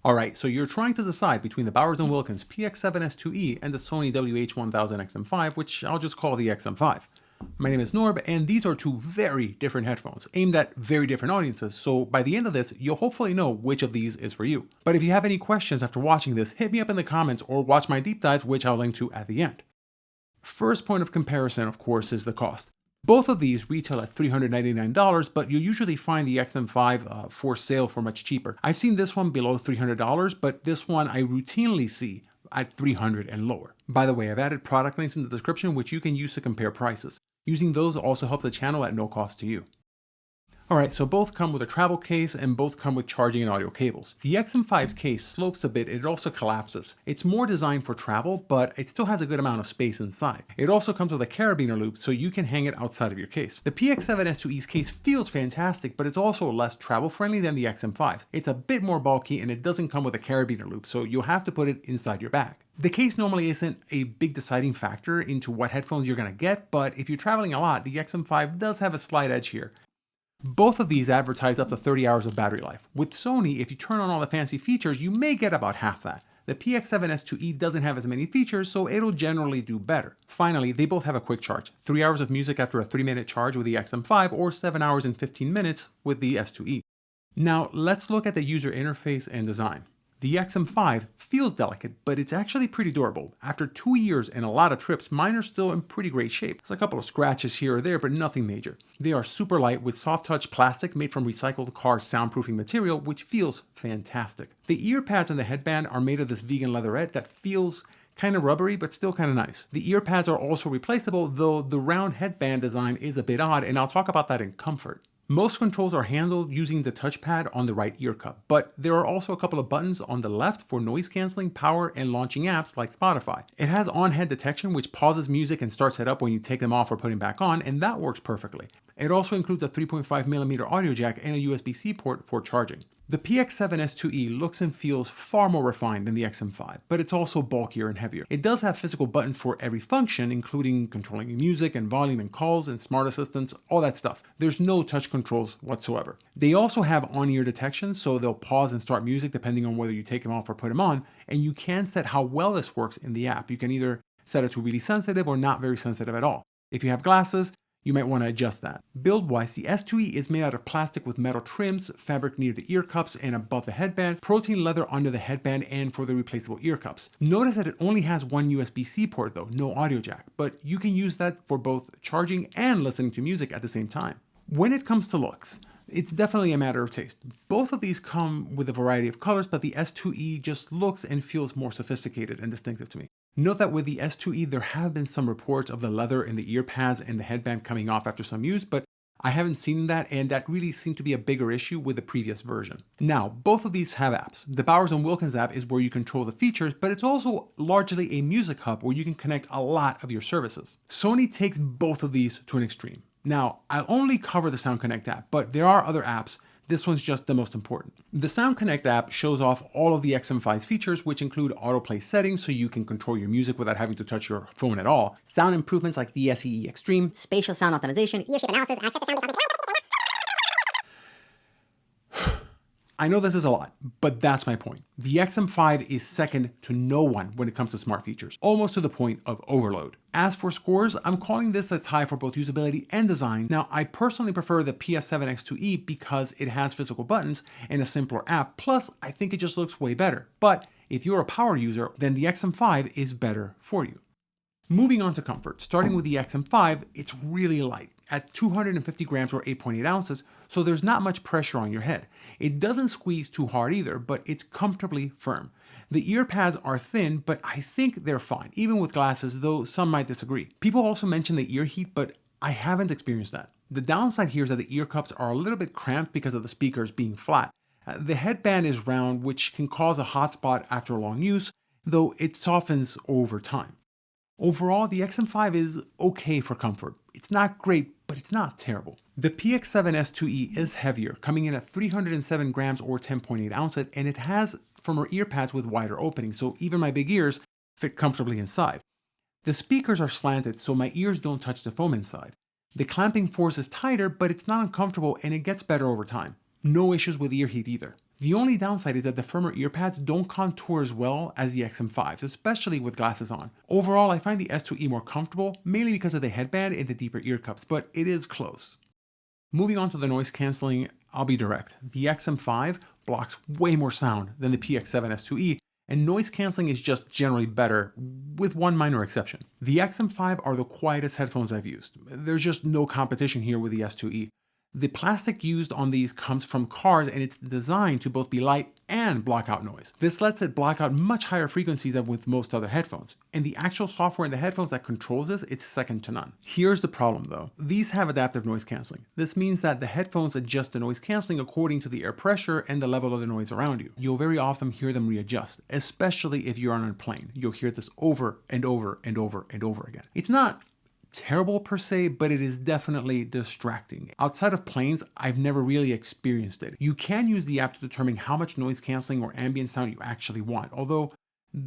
Alright, so you're trying to decide between the Bowers Wilkins Px7 S2e and the Sony WH-1000XM5, which I'll just call the XM5. My name is Norb, and these are two very different headphones, aimed at very different audiences, so by the end of this, you'll hopefully know which of these is for you. But if you have any questions after watching this, hit me up in the comments or watch my deep dives, which I'll link to at the end. First point of comparison, of course, is the cost. Both of these retail at $399, but you'll usually find the XM5 for sale for much cheaper. I've seen this one below $300, but this one I routinely see at $300 and lower. By the way, I've added product links in the description which you can use to compare prices. Using those also helps the channel at no cost to you. Alright, so both come with a travel case and both come with charging and audio cables. The XM5's case slopes a bit and it also collapses. It's more designed for travel, but it still has a good amount of space inside. It also comes with a carabiner loop so you can hang it outside of your case. The Px7 S2e's case feels fantastic, but it's also less travel friendly than the XM5's. It's a bit more bulky and it doesn't come with a carabiner loop, so you'll have to put it inside your bag. The case normally isn't a big deciding factor into what headphones you're going to get, but if you're traveling a lot, the XM5 does have a slight edge here. Both of these advertise up to 30 hours of battery life. With Sony, if you turn on all the fancy features, you may get about half that. The Px7 S2e doesn't have as many features, so it'll generally do better. Finally, they both have a quick charge. 3 hours of music after a 3-minute charge with the XM5, or 7 hours and 15 minutes with the S2e. Now, let's look at the user interface and design. The XM5 feels delicate, but it's actually pretty durable. After 2 years and a lot of trips, mine are still in pretty great shape. There's a couple of scratches here or there, but nothing major. They are super light with soft touch plastic made from recycled car soundproofing material, which feels fantastic. The ear pads and the headband are made of this vegan leatherette that feels kind of rubbery, but still kind of nice. The ear pads are also replaceable, though the round headband design is a bit odd, and I'll talk about that in comfort. Most controls are handled using the touchpad on the right ear cup, but there are also a couple of buttons on the left for noise canceling, power, and launching apps like Spotify. It has on-head detection, which pauses music and starts it up when you take them off or put them back on, and that works perfectly. It also includes a 3.5mm audio jack and a USB-C port for charging. The Px7 S2e looks and feels far more refined than the XM5, but it's also bulkier and heavier. It does have physical buttons for every function, including controlling your music and volume and calls and smart assistants, all that stuff. There's no touch controls whatsoever. They also have on-ear detection, so they'll pause and start music depending on whether you take them off or put them on, and you can set how well this works in the app. You can either set it to really sensitive or not very sensitive at all. If you have glasses, you might want to adjust that. Build-wise, the S2e is made out of plastic with metal trims, fabric near the ear cups and above the headband, protein leather under the headband and for the replaceable ear cups. Notice that it only has one USB-C port though, no audio jack, but you can use that for both charging and listening to music at the same time. When it comes to looks, it's definitely a matter of taste. Both of these come with a variety of colors, but the S2e just looks and feels more sophisticated and distinctive to me. Note that with the S2e, there have been some reports of the leather in the ear pads and the headband coming off after some use, but I haven't seen that, and that really seemed to be a bigger issue with the previous version. Now, both of these have apps. The Bowers Wilkins app is where you control the features, but it's also largely a music hub where you can connect a lot of your services. Sony takes both of these to an extreme. Now, I'll only cover the Sound Connect app, but there are other apps. This one's just the most important. The Sound Connect app shows off all of the XM5's features, which include autoplay settings so you can control your music without having to touch your phone at all, sound improvements like the SEE Extreme, spatial sound optimization, ear shape analysis, access to sound. I know this is a lot, but that's my point. The XM5 is second to no one when it comes to smart features, almost to the point of overload. As for scores, I'm calling this a tie for both usability and design. Now, I personally prefer the Px7 S2e because it has physical buttons and a simpler app, plus I think it just looks way better. But if you're a power user, then the XM5 is better for you. Moving on to comfort, starting with the XM5, it's really light at 250 grams or 8.8 ounces, so there's not much pressure on your head. It doesn't squeeze too hard either, but it's comfortably firm. The ear pads are thin, but I think they're fine, even with glasses, though some might disagree. People also mention the ear heat, but I haven't experienced that. The downside here is that the ear cups are a little bit cramped because of the speakers being flat. The headband is round, which can cause a hot spot after long use, though it softens over time. Overall, the XM5 is okay for comfort. It's not great, but it's not terrible. The Px7 S2e is heavier, coming in at 307 grams or 10.8 ounces, and it has firmer ear pads with wider openings, so even my big ears fit comfortably inside. The speakers are slanted, so my ears don't touch the foam inside. The clamping force is tighter, but it's not uncomfortable and it gets better over time. No issues with ear heat either. The only downside is that the firmer earpads don't contour as well as the XM5s, especially with glasses on. Overall, I find the S2e more comfortable, mainly because of the headband and the deeper ear cups, but it is close. Moving on to the noise cancelling, I'll be direct. The XM5 blocks way more sound than the Px7 S2e, and noise cancelling is just generally better, with one minor exception. The XM5 are the quietest headphones I've used. There's just no competition here with the S2e. The plastic used on these comes from cars, and it's designed to both be light and block out noise. This lets it block out much higher frequencies than with most other headphones. And the actual software in the headphones that controls this, it's second to none. Here's the problem though. These have adaptive noise cancelling. This means that the headphones adjust the noise cancelling according to the air pressure and the level of the noise around you. You'll very often hear them readjust, especially if you're on a plane. You'll hear this over and over and over and over again. It's not terrible per se, but it is definitely distracting. Outside of planes, I've never really experienced it. You can use the app to determine how much noise cancelling or ambient sound you actually want, although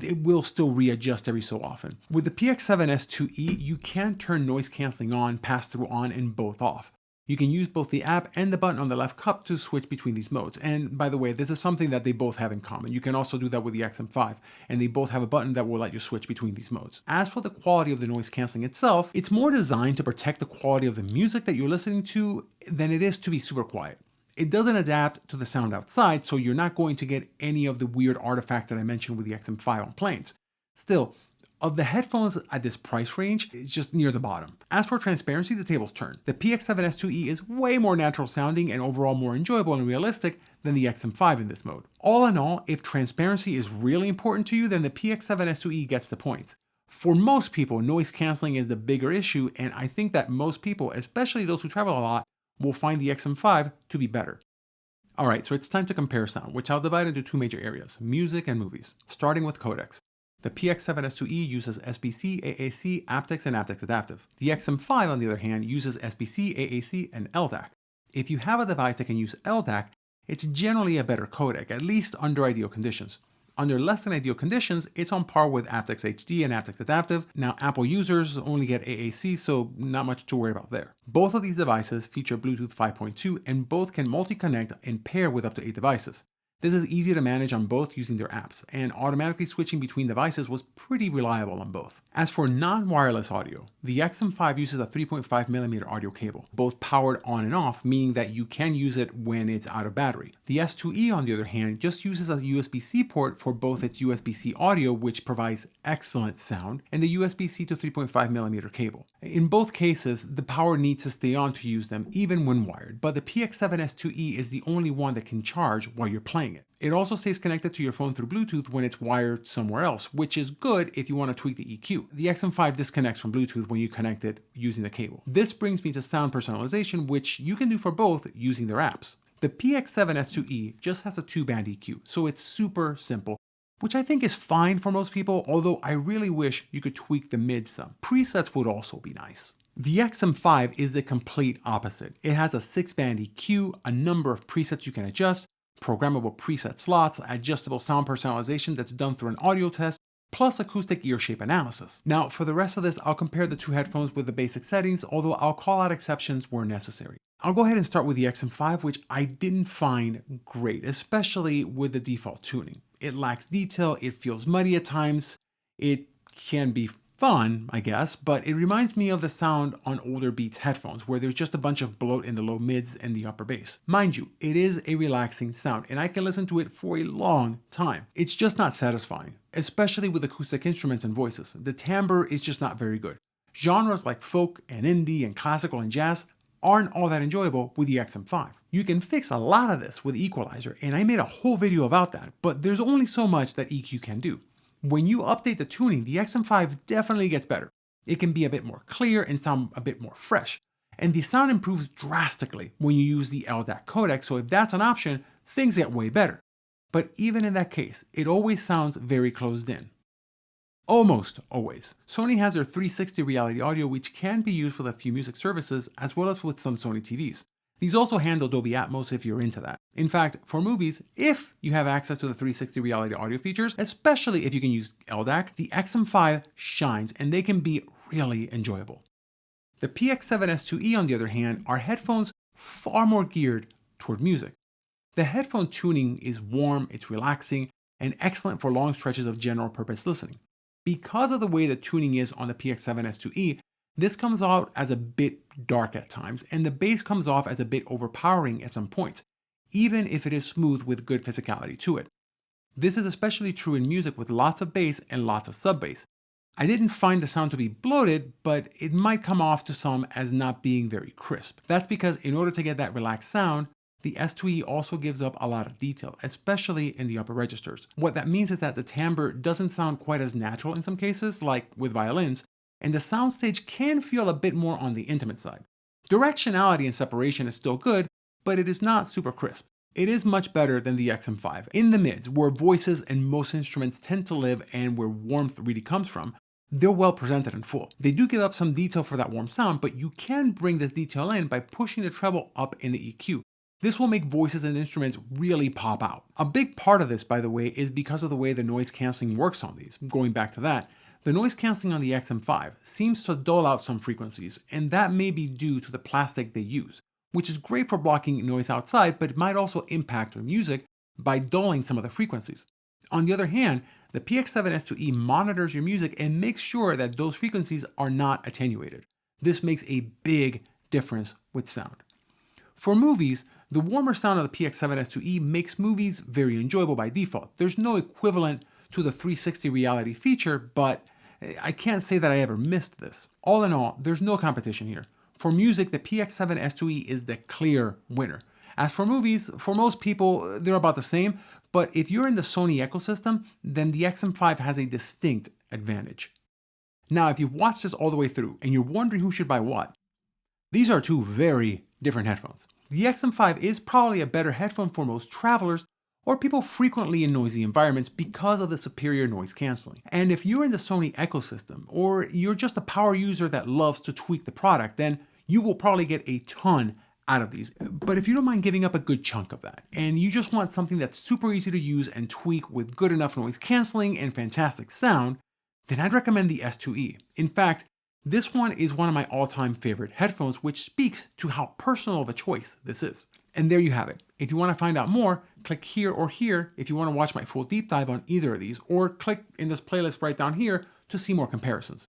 it will still readjust every so often. With the Px7 S2e, you can turn noise cancelling on, pass-through on, and both off. You can use both the app and the button on the left cup to switch between these modes. And by the way, this is something that they both have in common. You can also do that with the XM5, and they both have a button that will let you switch between these modes. As for the quality of the noise cancelling itself, it's more designed to protect the quality of the music that you're listening to than it is to be super quiet. It doesn't adapt to the sound outside, so you're not going to get any of the weird artifact that I mentioned with the XM5 on planes. Still, of the headphones at this price range, it's just near the bottom. As for transparency, the tables turn. The Px7 S2e is way more natural sounding and overall more enjoyable and realistic than the XM5 in this mode. All in all, if transparency is really important to you, then the Px7 S2e gets the points. For most people, noise cancelling is the bigger issue, and I think that most people, especially those who travel a lot, will find the XM5 to be better. Alright, so it's time to compare sound, which I'll divide into two major areas, music and movies. Starting with codecs. The Px7 S2e uses SBC, AAC, aptX, and aptX adaptive. The XM5, on the other hand, uses SBC, AAC, and LDAC. If you have a device that can use LDAC, it's generally a better codec, at least under ideal conditions. Under less than ideal conditions, it's on par with aptX HD and aptX adaptive. Now, Apple users only get AAC, so not much to worry about there. Both of these devices feature Bluetooth 5.2, and both can multi-connect and pair with up to 8 devices. This is easy to manage on both using their apps, and automatically switching between devices was pretty reliable on both. As for non-wireless audio, the XM5 uses a 3.5mm audio cable, both powered on and off, meaning that you can use it when it's out of battery. The S2e, on the other hand, just uses a USB-C port for both its USB-C audio, which provides excellent sound, and the USB-C to 3.5mm cable. In both cases, the power needs to stay on to use them, even when wired, but the Px7 S2e is the only one that can charge while you're playing it. It also stays connected to your phone through Bluetooth when it's wired somewhere else, which is good if you want to tweak the EQ. The XM5 disconnects from Bluetooth when you connect it using the cable. This brings me to sound personalization, which you can do for both using their apps. The Px7 S2e just has a 2-band EQ, so it's super simple, which I think is fine for most people, although I really wish you could tweak the mid some. Presets would also be nice. The XM5 is the complete opposite. It has a 6-band EQ, a number of presets you can adjust, programmable preset slots, adjustable sound personalization that's done through an audio test, plus acoustic ear shape analysis. Now, for the rest of this, I'll compare the two headphones with the basic settings, although I'll call out exceptions where necessary. I'll go ahead and start with the XM5, which I didn't find great, especially with the default tuning. It lacks detail, it feels muddy at times, it can be fun, I guess, but it reminds me of the sound on older Beats headphones, where there's just a bunch of bloat in the low mids and the upper bass. Mind you, it is a relaxing sound, and I can listen to it for a long time. It's just not satisfying, especially with acoustic instruments and voices. The timbre is just not very good. Genres like folk and indie and classical and jazz aren't all that enjoyable with the XM5. You can fix a lot of this with equalizer, and I made a whole video about that, but there's only so much that EQ can do. When you update the tuning, the XM5 definitely gets better. It can be a bit more clear and sound a bit more fresh. And the sound improves drastically when you use the LDAC codec, so if that's an option, things get way better. But even in that case, it always sounds very closed in. Almost always. Sony has their 360 reality audio, which can be used with a few music services, as well as with some Sony TVs. These also handle Dolby Atmos if you're into that. In fact, for movies, if you have access to the 360 reality audio features, especially if you can use LDAC, the XM5 shines and they can be really enjoyable. The Px7 S2e, on the other hand, are headphones far more geared toward music. The headphone tuning is warm, it's relaxing, and excellent for long stretches of general purpose listening. Because of the way the tuning is on the Px7 S2e, this comes out as a bit dark at times, and the bass comes off as a bit overpowering at some points, even if it is smooth with good physicality to it. This is especially true in music with lots of bass and lots of sub-bass. I didn't find the sound to be bloated, but it might come off to some as not being very crisp. That's because in order to get that relaxed sound, the S2e also gives up a lot of detail, especially in the upper registers. What that means is that the timbre doesn't sound quite as natural in some cases, like with violins, and the soundstage can feel a bit more on the intimate side. Directionality and separation is still good, but it is not super crisp. It is much better than the XM5. In the mids, where voices and most instruments tend to live and where warmth really comes from, they're well presented and full. They do give up some detail for that warm sound, but you can bring this detail in by pushing the treble up in the EQ. This will make voices and instruments really pop out. A big part of this, by the way, is because of the way the noise cancelling works on these. Going back to that, the noise cancelling on the XM5 seems to dull out some frequencies, and that may be due to the plastic they use, which is great for blocking noise outside, but it might also impact your music by dulling some of the frequencies. On the other hand, the Px7 S2e monitors your music and makes sure that those frequencies are not attenuated. This makes a big difference with sound. For movies, the warmer sound of the Px7 S2e makes movies very enjoyable by default. There's no equivalent to the 360 reality feature, but I can't say that I ever missed this. All in all, there's no competition here. For music, the Px7 S2e is the clear winner. As for movies, for most people, they're about the same, but if you're in the Sony ecosystem, then the XM5 has a distinct advantage. Now, if you've watched this all the way through and you're wondering who should buy what, these are two very different headphones. The XM5 is probably a better headphone for most travelers or people frequently in noisy environments because of the superior noise cancelling. And if you're in the Sony ecosystem or you're just a power user that loves to tweak the product, then you will probably get a ton out of these. But if you don't mind giving up a good chunk of that, and you just want something that's super easy to use and tweak with good enough noise cancelling and fantastic sound, then I'd recommend the S2e. In fact, this one is one of my all-time favorite headphones, which speaks to how personal of a choice this is. And there you have it. If you want to find out more, click here or here if you want to watch my full deep dive on either of these, or click in this playlist right down here to see more comparisons.